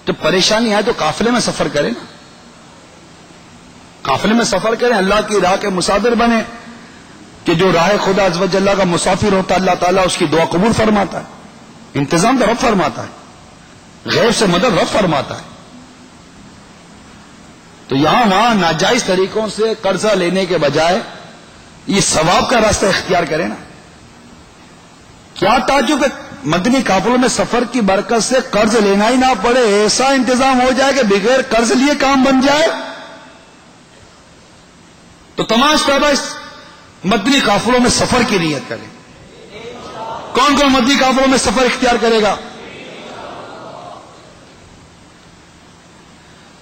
تو پریشانی آئے تو قافلے میں سفر کریں نا، قافلے میں سفر کریں، اللہ کی راہ کے مسافر بنے، کہ جو راہ خدا عز و جل کا مسافر ہوتا ہے اللہ تعالیٰ اس کی دعا قبول فرماتا ہے، انتظام تو رب فرماتا ہے، غیب سے مدد رب فرماتا ہے۔ تو یہاں وہاں ناجائز طریقوں سے قرضہ لینے کے بجائے یہ ثواب کا راستہ اختیار کریں نا۔ کیا تعجب ہے، مدنی قافلوں میں سفر کی برکت سے قرض لینا ہی نہ پڑے، ایسا انتظام ہو جائے کہ بغیر قرض لیے کام بن جائے۔ تو تمام طلبہ اس مدنی قافلوں میں سفر کی نیت کریں۔ کون کون مدنی قافلوں میں سفر اختیار کرے گا؟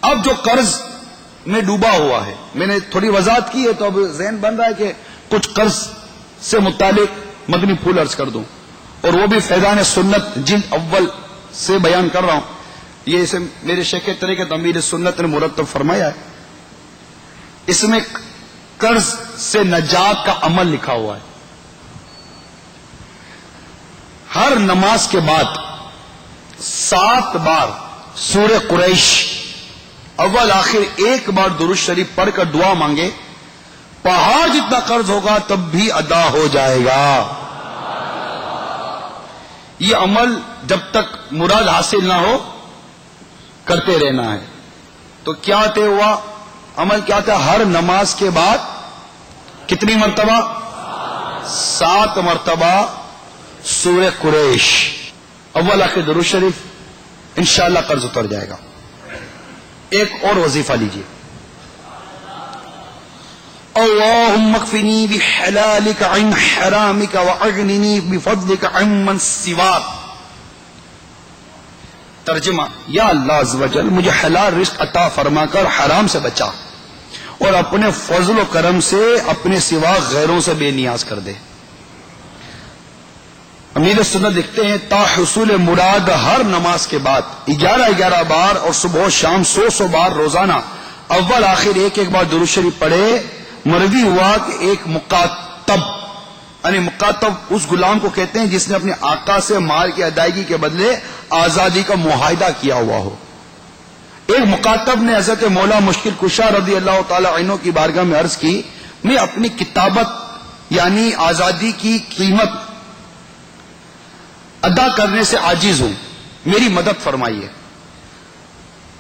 اب جو قرض میں ڈوبا ہوا ہے، میں نے تھوڑی وضاحت کی ہے تو اب ذہن بن رہا ہے کہ کچھ قرض سے متعلق مدنی پھول عرض کر دوں، اور وہ بھی فیضان سنت جلد اول سے بیان کر رہا ہوں۔ یہ اسے میرے شیخ طریقت امیر سنت نے مرتب فرمایا ہے۔ اس میں قرض سے نجات کا عمل لکھا ہوا ہے۔ ہر نماز کے بعد 7 بار سورہ قریش اول آخر 1 بار درود شریف پڑھ کر دعا مانگے، پہاڑ جتنا قرض ہوگا تب بھی ادا ہو جائے گا۔ یہ عمل جب تک مراد حاصل نہ ہو کرتے رہنا ہے۔ تو کیا طے ہوا؟ عمل کیا تھا؟ ہر نماز کے بعد کتنی مرتبہ؟ 7 مرتبہ سورہ قریش اول آخر درود شریف، انشاءاللہ قرض اتر جائے گا۔ ایک اور وظیفہ لیجیے، اللہم اکفنی بحلالک عن حرامک واغننی بفضلک عمن سواک۔ ترجمہ، یا اللہ عز و جل مجھے حلال رزق عطا فرما کر حرام سے بچا، اور اپنے فضل و کرم سے اپنے سوا غیروں سے بے نیاز کر دے۔ امیر سنت لکھتے ہیں تا حصول مراد ہر نماز کے بعد 11 بار اور صبح و شام 100 بار روزانہ اول آخر 1 بار درود شریف پڑھے۔ مروی ہوا کہ ایک مکاتب، یعنی مکاتب اس غلام کو کہتے ہیں جس نے اپنے آقا سے مال کی ادائیگی کے بدلے آزادی کا معاہدہ کیا ہوا ہو۔ ایک مکاتب نے حضرت مولا مشکل کشا رضی اللہ تعالی عنہ کی بارگاہ میں عرض کی، میں اپنی کتابت یعنی آزادی کی قیمت ادا کرنے سے عاجز ہوں، میری مدد فرمائیے۔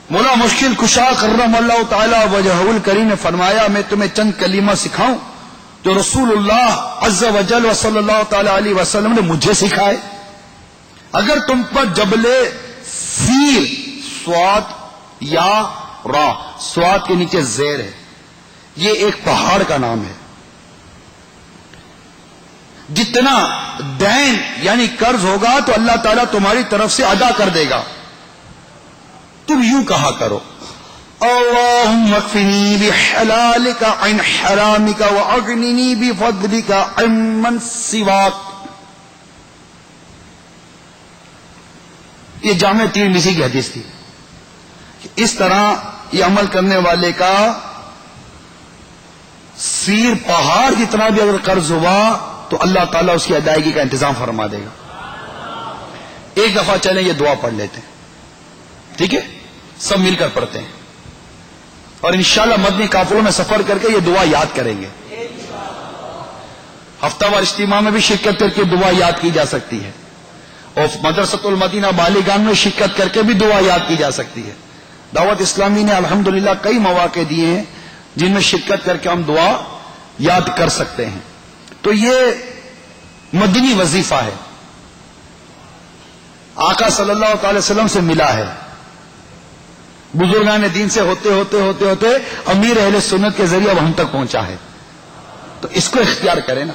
مولا مشکل کشا کرم اللہ تعالی وجہہ الکریم نے فرمایا، میں تمہیں چند کلمہ سکھاؤں جو رسول اللہ عز و جل و صلی اللہ تعالی علیہ وسلم نے مجھے سکھائے۔ اگر تم پر جبل سیر، سواد یا را، سواد کے نیچے زیر ہے، یہ ایک پہاڑ کا نام ہے، جتنا دین یعنی قرض ہوگا تو اللہ تعالیٰ تمہاری طرف سے ادا کر دے گا۔ تم یوں کہا کرو، اللہم اکفنی بحلالک عن حرامک واغننی بفضلک عمن سواک۔ یہ جامع ترمذی کی حدیث تھی۔ اس طرح یہ عمل کرنے والے کا سیر پہاڑ جتنا بھی اگر قرض ہوا تو اللہ تعالیٰ اس کی ادائیگی کا انتظام فرما دے گا۔ ایک دفعہ چلیں یہ دعا پڑھ لیتے ہیں، ٹھیک ہے؟ سب مل کر پڑھتے ہیں، اور انشاءاللہ مدنی قافلوں میں سفر کر کے یہ دعا یاد کریں گے۔ ہفتہ وار اجتماع میں بھی شرکت کر کے دعا یاد کی جا سکتی ہے، اور مدرسۃ المدینہ بالیگان میں شرکت کر کے بھی دعا یاد کی جا سکتی ہے۔ دعوت اسلامی نے الحمدللہ کئی مواقع دیے ہیں جن میں شرکت کر کے ہم دعا یاد کر سکتے ہیں۔ تو یہ مدنی وظیفہ ہے، آقا صلی اللہ تعالی وسلم سے ملا ہے، بزرگان دین سے ہوتے ہوتے ہوتے ہوتے امیر اہل سنت کے ذریعے اب ہم تک پہنچا ہے، تو اس کو اختیار کریں نا۔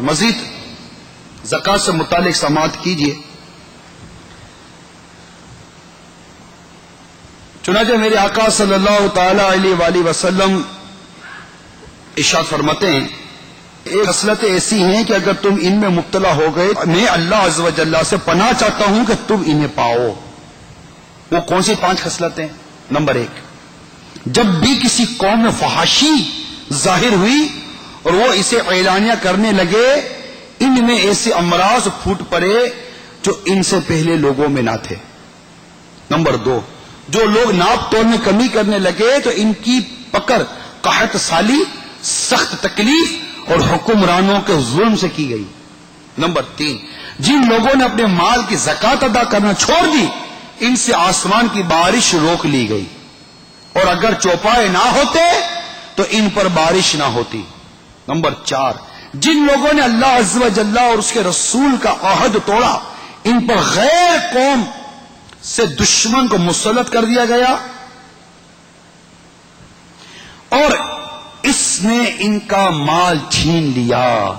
مزید زکوٰۃ سے متعلق سماعت کیجیے۔ چنانچہ میرے آقا صلی اللہ تعالی علیہ وآلہ وسلم ارشاد فرماتے ہیں، ایک خصلتیں ایسی ہیں کہ اگر تم ان میں مبتلا ہو گئے، میں اللہ عز و جل سے پناہ چاہتا ہوں کہ تم انہیں پاؤ۔ وہ کون سی 5 خصلتیں؟ نمبر 1، جب بھی کسی قوم میں فحاشی ظاہر ہوئی اور وہ اسے اعلانیہ کرنے لگے، ان میں ایسے امراض پھوٹ پڑے جو ان سے پہلے لوگوں میں نہ تھے۔ نمبر 2، جو لوگ ناپ تول میں کمی کرنے لگے تو ان کی پکڑ قحط سالی، سخت تکلیف اور حکمرانوں کے ظلم سے کی گئی۔ نمبر 3، جن لوگوں نے اپنے مال کی زکوٰۃ ادا کرنا چھوڑ دی ان سے آسمان کی بارش روک لی گئی، اور اگر چوپائے نہ ہوتے تو ان پر بارش نہ ہوتی۔ نمبر 4، جن لوگوں نے اللہ عز و جل اور اس کے رسول کا عہد توڑا ان پر غیر قوم سے دشمن کو مسلط کر دیا گیا اور اس نے ان کا مال چھین لیا۔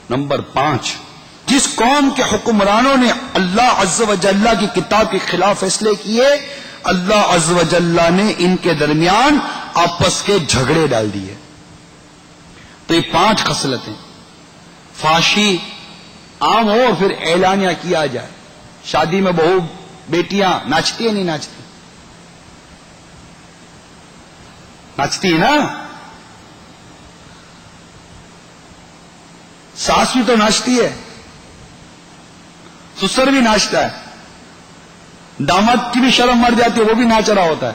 نمبر 5، جس قوم کے حکمرانوں نے اللہ عز و جل کی کتاب کے خلاف فیصلے کیے اللہ عز و جل نے ان کے درمیان آپس کے جھگڑے ڈال دیے۔ تو یہ 5 خصلتیں، فحاشی عام ہو اور پھر اعلانیہ کیا جائے۔ شادی میں بہو بیٹیاں ناچتی ہیں نہیں ناچتی؟ ناچتی ہے نا؟ ساس بھی تو ناچتی ہے، سسر بھی ناچتا ہے، داماد کی بھی شرم مر جاتی ہے، وہ بھی ناچ رہا ہوتا ہے،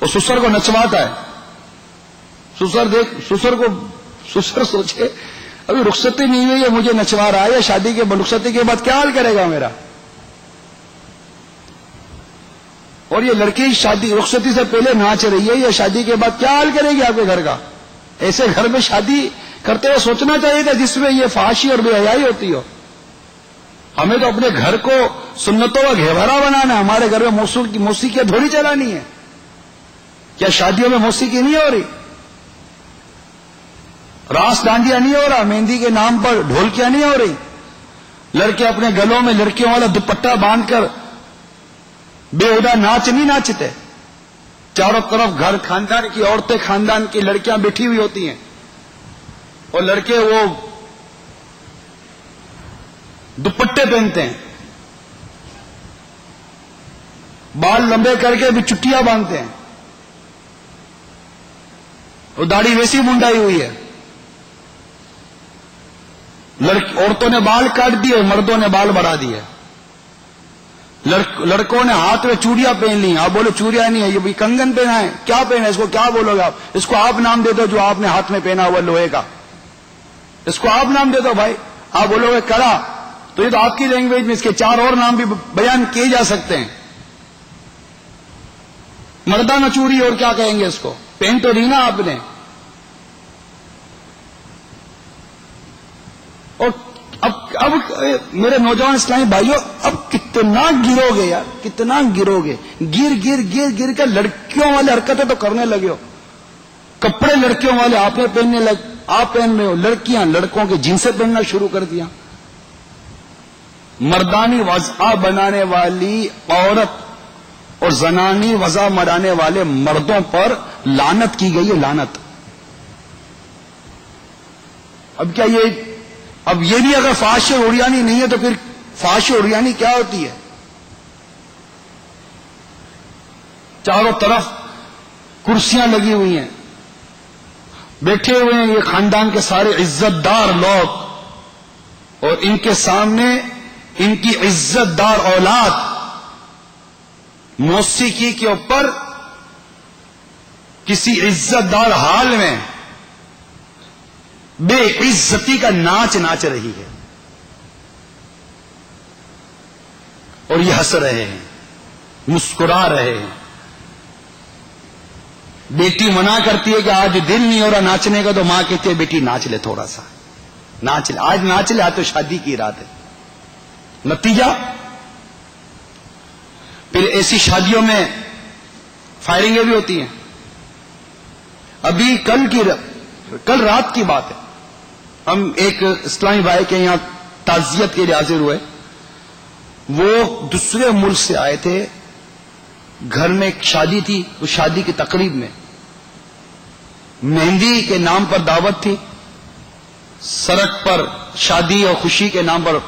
وہ سسر کو نچواتا ہے۔ سسر سوچے ابھی رخصتی نہیں ہوئی ہے مجھے نچوا رہا ہے، یا شادی کے رخصتی کے بعد کیا حال کرے گا میرا؟ اور یہ لڑکی شادی رخصتی سے پہلے ناچ رہی ہے، یا شادی کے بعد کیا حال کرے گی آپ کے گھر کا؟ ایسے گھر میں شادی کرتے ہوئے سوچنا چاہیے تھا جس میں یہ فحاشی اور بے حیائی ہوتی ہو۔ ہمیں تو اپنے گھر کو سنتوں کا گہوارہ بنانا ہے، ہمارے گھر میں موسیقی تھوڑی چلانی ہے۔ کیا شادیوں میں موسیقی نہیں ہو رہی؟ راس ڈانڈیا نہیں ہو رہا؟ مہندی کے نام پر ڈھولکیاں نہیں ہو رہی؟ لڑکے اپنے گلوں میں لڑکیوں والا دوپٹہ باندھ کر بےہودہ ناچ نہیں ناچتے؟ چاروں طرف گھر خاندان کی عورتیں، خاندان کی لڑکیاں بیٹھی ہوئی ہوتی ہیں، اور لڑکے وہ دوپٹے پہنتے ہیں، بال لمبے کر کے بھی چٹیاں باندھتے ہیں، اور داڑھی ویسی منڈائی ہوئی ہے۔ عورتوں نے بال کاٹ دیے، مردوں نے بال بڑھا دیے۔ لڑکوں نے ہاتھ میں چوڑیاں پہن لی، آپ بولو چوڑیاں نہیں ہے، یہ بھی کنگن پہنا ہے، کیا پہنا ہے؟ اس کو کیا بولو گے آپ؟ اس کو آپ نام دے دو جو آپ نے ہاتھ میں پہنا ہوا لوہے کا، اس کو آپ نام دے دو بھائی۔ آپ بولو گے کڑا، تو یہ تو آپ کی لینگویج میں اس کے 4 اور نام بھی بیان کیے جا سکتے ہیں۔ مردانہ چوڑی اور کیا کہیں گے اس کو؟ پہن تو نہیں نا آپ نے۔ اور اب میرے نوجوان اسلامی بھائیوں، اب کتنا گرو گے یار، کتنا گرو گے؟ گر کے لڑکیوں والے حرکتیں تو کرنے لگے ہو۔ کپڑے لڑکیوں والے آپ نے پہننے آپ پہن رہے ہو، لڑکیاں لڑکوں کے جنسیں پہننا شروع کر دیا۔ مردانی وضع بنانے والی عورت اور زنانی وضع بنانے والے مردوں پر لعنت کی گئی ہے، لعنت۔ اب کیا اب یہ بھی اگر فحاشی عریانی نہیں ہے تو پھر فحاشی عریانی کیا ہوتی ہے؟ چاروں طرف کرسیاں لگی ہوئی ہیں، بیٹھے ہوئے ہیں یہ خاندان کے سارے عزت دار لوگ، اور ان کے سامنے ان کی عزت دار اولاد موسیقی کے اوپر کسی عزت دار حال میں بے عزتی کا ناچ رہی ہے، اور یہ ہنس رہے ہیں، مسکرا رہے ہیں۔ بیٹی منع کرتی ہے کہ آج دل نہیں ہو رہا ناچنے کا، تو ماں کہتی ہے بیٹی ناچ لے، تھوڑا سا ناچ لے، آج ناچ لے، آج تو شادی کی رات ہے۔ نتیجہ پھر ایسی شادیوں میں فائرنگیں بھی ہوتی ہیں۔ ابھی کل رات کی بات ہے، ہم ایک اسلامی بھائی کے یہاں تعزیت کے لیے حاضر ہوئے، وہ دوسرے ملک سے آئے تھے، گھر میں ایک شادی تھی، اس شادی کی تقریب میں مہندی کے نام پر دعوت تھی، سڑک پر شادی اور خوشی کے نام پر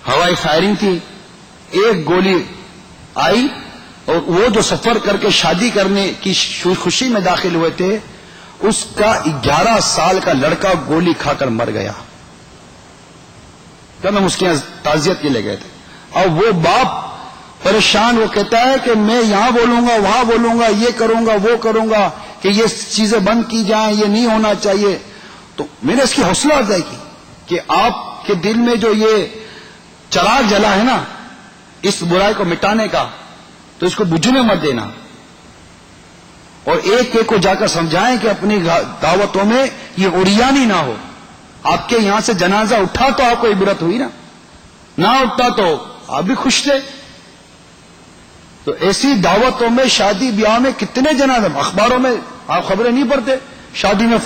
ہوائی فائرنگ تھی، ایک گولی آئی، اور وہ جو سفر کر کے شادی کرنے کی خوشی میں داخل ہوئے تھے، اس کا 11 سال کا لڑکا گولی کھا کر مر گیا۔ کیا ہم اس کے یہاں تعزیت کے لے گئے تھے، اور وہ باپ پریشان، وہ کہتا ہے کہ میں یہاں بولوں گا، وہاں بولوں گا، یہ کروں گا، وہ کروں گا کہ یہ چیزیں بند کی جائیں، یہ نہیں ہونا چاہیے. تو میں نے اس کی حوصلہ افزائی کی کہ آپ کے دل میں جو یہ چراغ جلا ہے نا اس برائی کو مٹانے کا، تو اس کو بجھنے مت دینا، اور ایک ایک کو جا کر سمجھائیں کہ اپنی دعوتوں میں یہ عریانی نہ ہو. آپ کے یہاں سے جنازہ اٹھا تو آپ کو عبرت ہوئی نا، نہ اٹھتا تو آپ بھی خوش تھے. تو ایسی دعوتوں میں، شادی بیاہ میں کتنے جنازے، اخباروں میں آپ خبریں نہیں پڑھتے، شادی میں